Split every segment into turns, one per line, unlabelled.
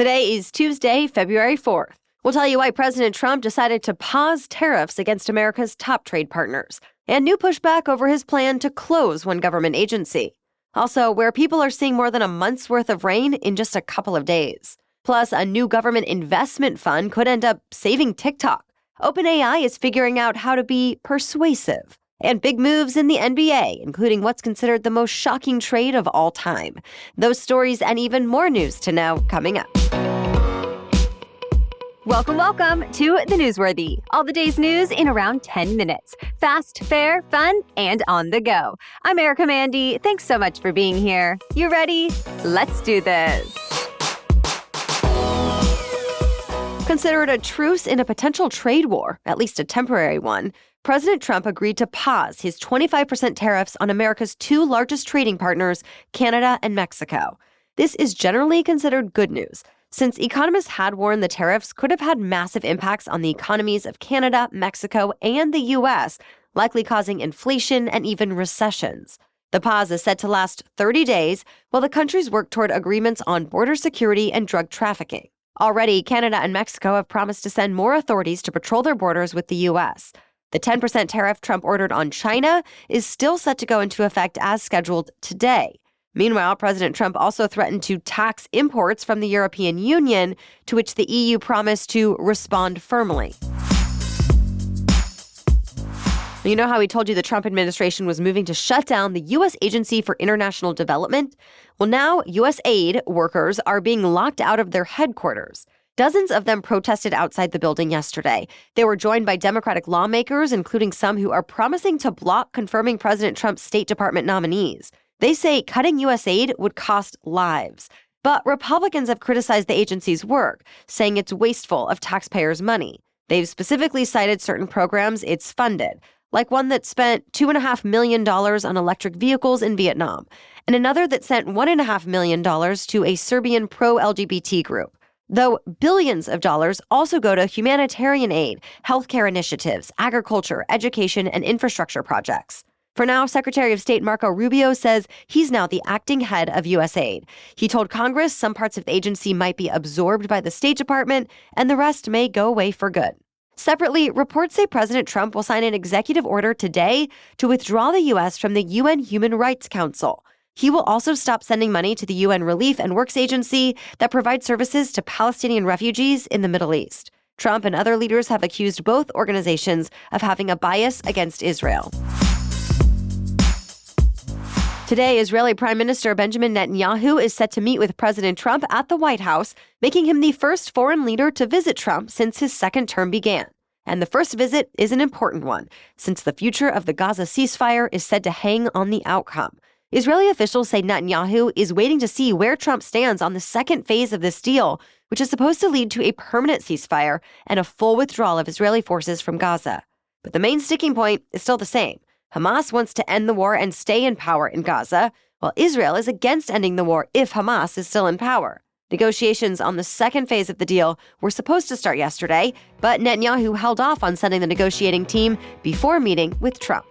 Today is Tuesday, February 4th. We'll tell you why President Trump decided to pause tariffs against America's top trade partners, and new pushback over his plan to close one government agency. Also, where people are seeing more than a month's worth of rain in just a couple of days. Plus, a new government investment fund could end up saving TikTok. OpenAI is figuring out how to be persuasive. And big moves in the NBA, including what's considered the most shocking trade of all time. Those stories and even more news to know coming up. Welcome to The Newsworthy. All the day's news in around 10 minutes. Fast, fair, fun, and on the go. I'm Erica Mandy. Thanks so much for being here. You ready? Let's do this. Considered a truce in a potential trade war, at least a temporary one, President Trump agreed to pause his 25% tariffs on America's two largest trading partners, Canada and Mexico. This is generally considered good news, since economists had warned the tariffs could have had massive impacts on the economies of Canada, Mexico, and the U.S., likely causing inflation and even recessions. The pause is set to last 30 days while the countries work toward agreements on border security and drug trafficking. Already, Canada and Mexico have promised to send more authorities to patrol their borders with the U.S. The 10% tariff Trump ordered on China is still set to go into effect as scheduled today. Meanwhile, President Trump also threatened to tax imports from the European Union, to which the EU promised to respond firmly. You know how we told you the Trump administration was moving to shut down the U.S. Agency for International Development? Well, now U.S. aid workers are being locked out of their headquarters. Dozens of them protested outside the building yesterday. They were joined by Democratic lawmakers, including some who are promising to block confirming President Trump's State Department nominees. They say cutting U.S. aid would cost lives. But Republicans have criticized the agency's work, saying it's wasteful of taxpayers' money. They've specifically cited certain programs it's funded, like one that spent $2.5 million on electric vehicles in Vietnam, and another that sent $1.5 million to a Serbian pro-LGBT group. Though billions of dollars also go to humanitarian aid, healthcare initiatives, agriculture, education, and infrastructure projects. For now, Secretary of State Marco Rubio says he's now the acting head of USAID. He told Congress some parts of the agency might be absorbed by the State Department, and the rest may go away for good. Separately, reports say President Trump will sign an executive order today to withdraw the U.S. from the UN Human Rights Council. He will also stop sending money to the UN Relief and Works Agency that provides services to Palestinian refugees in the Middle East. Trump and other leaders have accused both organizations of having a bias against Israel. Today, Israeli Prime Minister Benjamin Netanyahu is set to meet with President Trump at the White House, making him the first foreign leader to visit Trump since his second term began. And the first visit is an important one, since the future of the Gaza ceasefire is said to hang on the outcome. Israeli officials say Netanyahu is waiting to see where Trump stands on the second phase of this deal, which is supposed to lead to a permanent ceasefire and a full withdrawal of Israeli forces from Gaza. But the main sticking point is still the same. Hamas wants to end the war and stay in power in Gaza, while Israel is against ending the war if Hamas is still in power. Negotiations on the second phase of the deal were supposed to start yesterday, but Netanyahu held off on sending the negotiating team before meeting with Trump.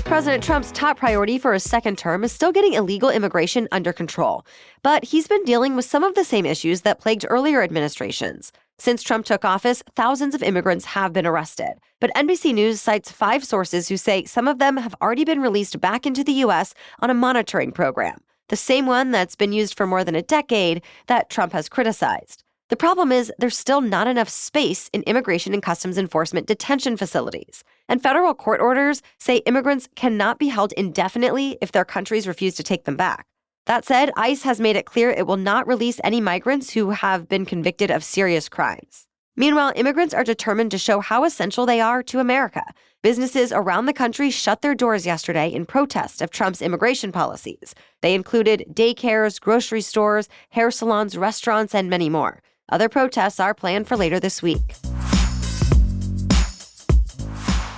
President Trump's top priority for his second term is still getting illegal immigration under control, but he's been dealing with some of the same issues that plagued earlier administrations. Since Trump took office, thousands of immigrants have been arrested. But NBC News cites 5 sources who say some of them have already been released back into the U.S. on a monitoring program, the same one that's been used for more than a decade that Trump has criticized. The problem is there's still not enough space in immigration and customs enforcement detention facilities. And federal court orders say immigrants cannot be held indefinitely if their countries refuse to take them back. That said, ICE has made it clear it will not release any migrants who have been convicted of serious crimes. Meanwhile, immigrants are determined to show how essential they are to America. Businesses around the country shut their doors yesterday in protest of Trump's immigration policies. They included daycares, grocery stores, hair salons, restaurants, and many more. Other protests are planned for later this week.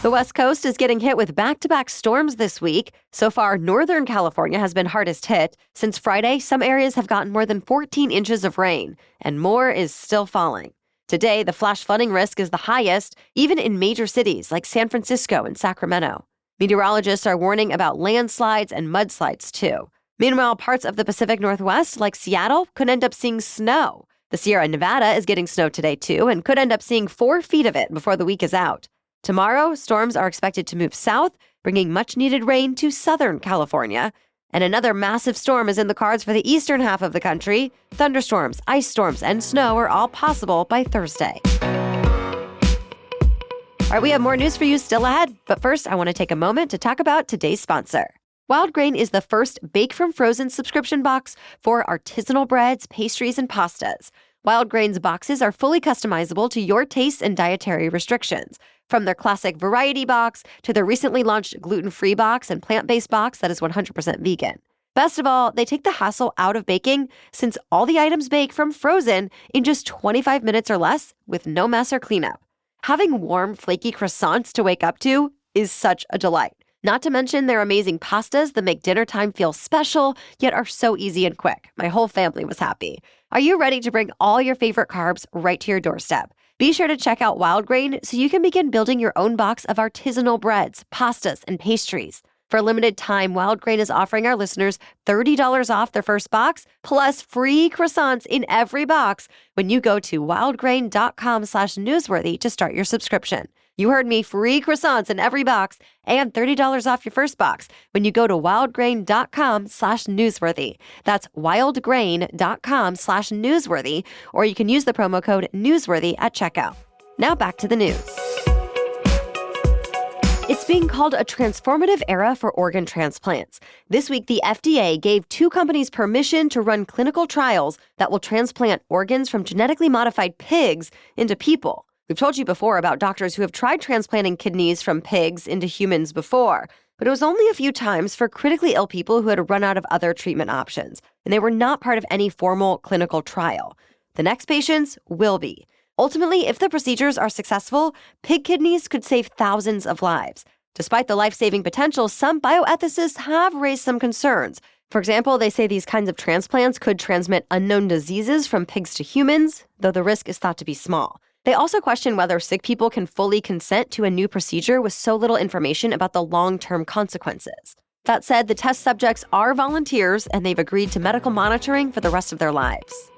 The West Coast is getting hit with back-to-back storms this week. So far, Northern California has been hardest hit. Since Friday, some areas have gotten more than 14 inches of rain, and more is still falling. Today, the flash flooding risk is the highest, even in major cities like San Francisco and Sacramento. Meteorologists are warning about landslides and mudslides, too. Meanwhile, parts of the Pacific Northwest, like Seattle, could end up seeing snow. The Sierra Nevada is getting snow today, too, and could end up seeing 4 feet of it before the week is out. Tomorrow, storms are expected to move south, bringing much-needed rain to Southern California. And another massive storm is in the cards for the eastern half of the country. Thunderstorms, ice storms, and snow are all possible by Thursday. All right, we have more news for you still ahead. But first, I want to take a moment to talk about today's sponsor. Wildgrain is the first Bake from Frozen subscription box for artisanal breads, pastries, and pastas. Wildgrain's boxes are fully customizable to your tastes and dietary restrictions. From their classic variety box to their recently launched gluten-free box and plant-based box that is 100% vegan. Best of all, they take the hassle out of baking since all the items bake from frozen in just 25 minutes or less with no mess or cleanup. Having warm, flaky croissants to wake up to is such a delight. Not to mention their amazing pastas that make dinner time feel special, yet are so easy and quick. My whole family was happy. Are you ready to bring all your favorite carbs right to your doorstep? Be sure to check out Wildgrain so you can begin building your own box of artisanal breads, pastas, and pastries. For a limited time, Wildgrain is offering our listeners $30 off their first box, plus free croissants in every box when you go to wildgrain.com/newsworthy to start your subscription. You heard me, free croissants in every box and $30 off your first box when you go to wildgrain.com/newsworthy. That's wildgrain.com/newsworthy, or you can use the promo code newsworthy at checkout. Now back to the news. It's being called a transformative era for organ transplants. This week, the FDA gave 2 companies permission to run clinical trials that will transplant organs from genetically modified pigs into people. We've told you before about doctors who have tried transplanting kidneys from pigs into humans before, but it was only a few times for critically ill people who had run out of other treatment options, and they were not part of any formal clinical trial. The next patients will be. Ultimately, if the procedures are successful, pig kidneys could save thousands of lives. Despite the life-saving potential, some bioethicists have raised some concerns. For example, they say these kinds of transplants could transmit unknown diseases from pigs to humans, though the risk is thought to be small. They also question whether sick people can fully consent to a new procedure with so little information about the long-term consequences. That said, the test subjects are volunteers, and they've agreed to medical monitoring for the rest of their lives.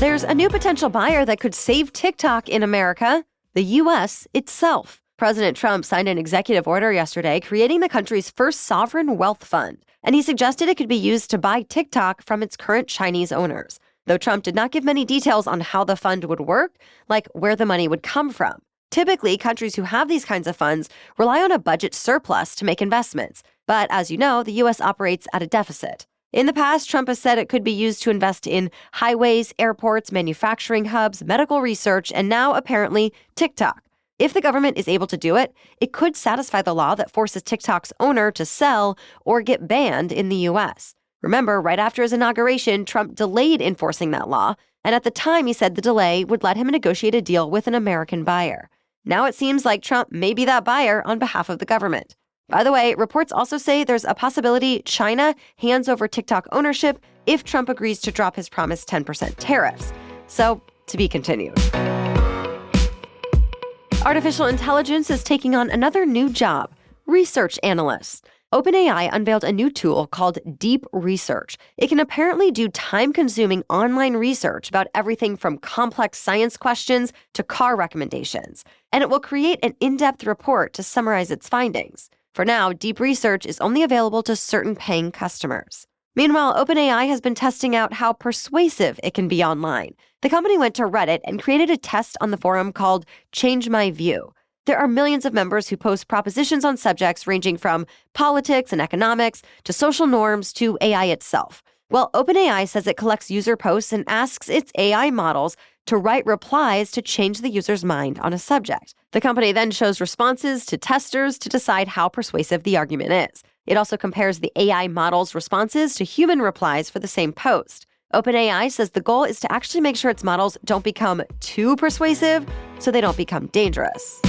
There's a new potential buyer that could save TikTok in America, the U.S. itself. President Trump signed an executive order yesterday creating the country's first sovereign wealth fund, and he suggested it could be used to buy TikTok from its current Chinese owners. Though Trump did not give many details on how the fund would work, like where the money would come from. Typically, countries who have these kinds of funds rely on a budget surplus to make investments. But as you know, the U.S. operates at a deficit. In the past, Trump has said it could be used to invest in highways, airports, manufacturing hubs, medical research, and now apparently TikTok. If the government is able to do it, it could satisfy the law that forces TikTok's owner to sell or get banned in the U.S. Remember, right after his inauguration, Trump delayed enforcing that law, and at the time he said the delay would let him negotiate a deal with an American buyer. Now it seems like Trump may be that buyer on behalf of the government. By the way, reports also say there's a possibility China hands over TikTok ownership if Trump agrees to drop his promised 10% tariffs. So, to be continued. Artificial intelligence is taking on another new job, research analyst. OpenAI unveiled a new tool called Deep Research. It can apparently do time-consuming online research about everything from complex science questions to car recommendations. And it will create an in-depth report to summarize its findings. For now, Deep Research is only available to certain paying customers. Meanwhile, OpenAI has been testing out how persuasive it can be online. The company went to Reddit and created a test on the forum called Change My View. There are millions of members who post propositions on subjects ranging from politics and economics to social norms to AI itself. Well, OpenAI says it collects user posts and asks its AI models to write replies to change the user's mind on a subject. The company then shows responses to testers to decide how persuasive the argument is. It also compares the AI model's responses to human replies for the same post. OpenAI says the goal is to actually make sure its models don't become too persuasive so they don't become dangerous.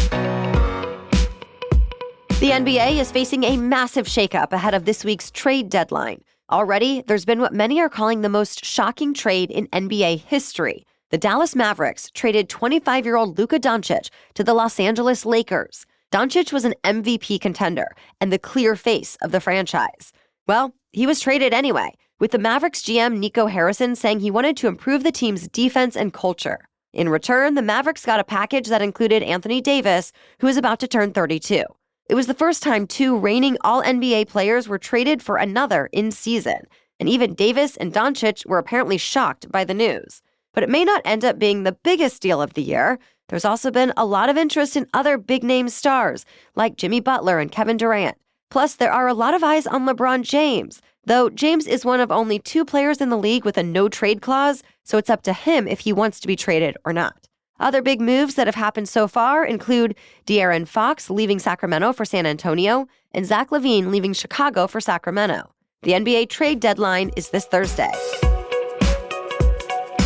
The NBA is facing a massive shakeup ahead of this week's trade deadline. Already, there's been what many are calling the most shocking trade in NBA history. The Dallas Mavericks traded 25-year-old Luka Doncic to the Los Angeles Lakers. Doncic was an MVP contender and the clear face of the franchise. Well, he was traded anyway, with the Mavericks GM Nico Harrison saying he wanted to improve the team's defense and culture. In return, the Mavericks got a package that included Anthony Davis, who is about to turn 32. It was the first time two reigning All-NBA players were traded for another in season, and even Davis and Doncic were apparently shocked by the news. But it may not end up being the biggest deal of the year. There's also been a lot of interest in other big-name stars, like Jimmy Butler and Kevin Durant. Plus, there are a lot of eyes on LeBron James, though James is one of only 2 players in the league with a no-trade clause, so it's up to him if he wants to be traded or not. Other big moves that have happened so far include De'Aaron Fox leaving Sacramento for San Antonio and Zach LaVine leaving Chicago for Sacramento. The NBA trade deadline is this Thursday.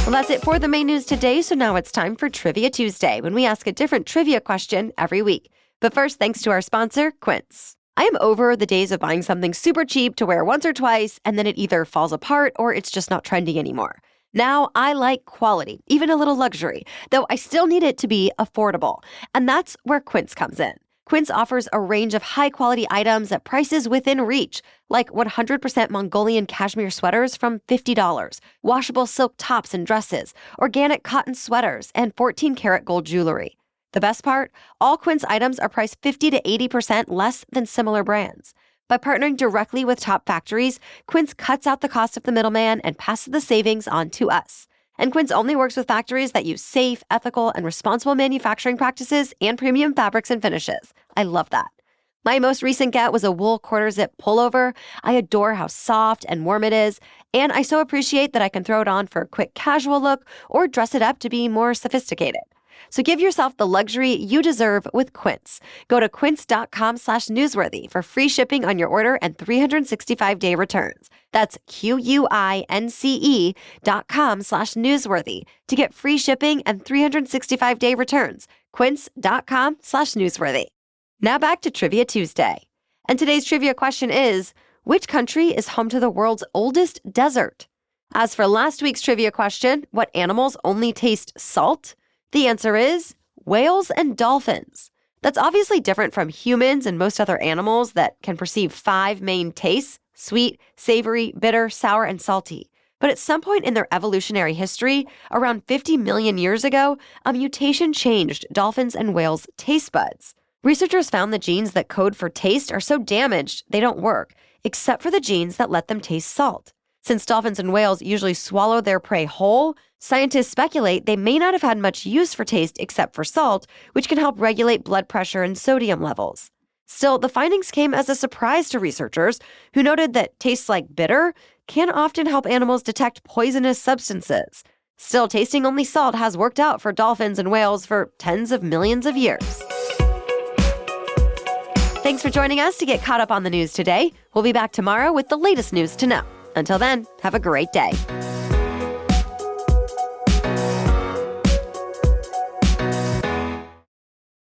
Well, that's it for the main news today, so now it's time for Trivia Tuesday, when we ask a different trivia question every week. But first, thanks to our sponsor, Quince. I am over the days of buying something super cheap to wear once or twice, and then it either falls apart or it's just not trendy anymore. Now, I like quality, even a little luxury, though I still need it to be affordable. And that's where Quince comes in. Quince offers a range of high-quality items at prices within reach, like 100% Mongolian cashmere sweaters from $50, washable silk tops and dresses, organic cotton sweaters, and 14-karat gold jewelry. The best part? All Quince items are priced 50 to 80% less than similar brands. By partnering directly with top factories, Quince cuts out the cost of the middleman and passes the savings on to us. And Quince only works with factories that use safe, ethical, and responsible manufacturing practices and premium fabrics and finishes. I love that. My most recent get was a wool quarter-zip pullover. I adore how soft and warm it is, and I so appreciate that I can throw it on for a quick casual look or dress it up to be more sophisticated. So give yourself the luxury you deserve with Quince. Go to quince.com/newsworthy for free shipping on your order and 365-day returns. That's QUINCE.com/newsworthy to get free shipping and 365-day returns. Quince.com/newsworthy. Now back to Trivia Tuesday. And today's trivia question is, which country is home to the world's oldest desert? As for last week's trivia question, what animals only taste salt? The answer is whales and dolphins. That's obviously different from humans and most other animals that can perceive 5 main tastes: sweet, savory, bitter, sour, and salty. But at some point in their evolutionary history, around 50 million years ago, a mutation changed dolphins and whales' taste buds. Researchers found the genes that code for taste are so damaged they don't work, except for the genes that let them taste salt. Since dolphins and whales usually swallow their prey whole, scientists speculate they may not have had much use for taste except for salt, which can help regulate blood pressure and sodium levels. Still, the findings came as a surprise to researchers, who noted that tastes like bitter can often help animals detect poisonous substances. Still, tasting only salt has worked out for dolphins and whales for tens of millions of years. Thanks for joining us to get caught up on the news today. We'll be back tomorrow with the latest news to know. Until then, have a great day.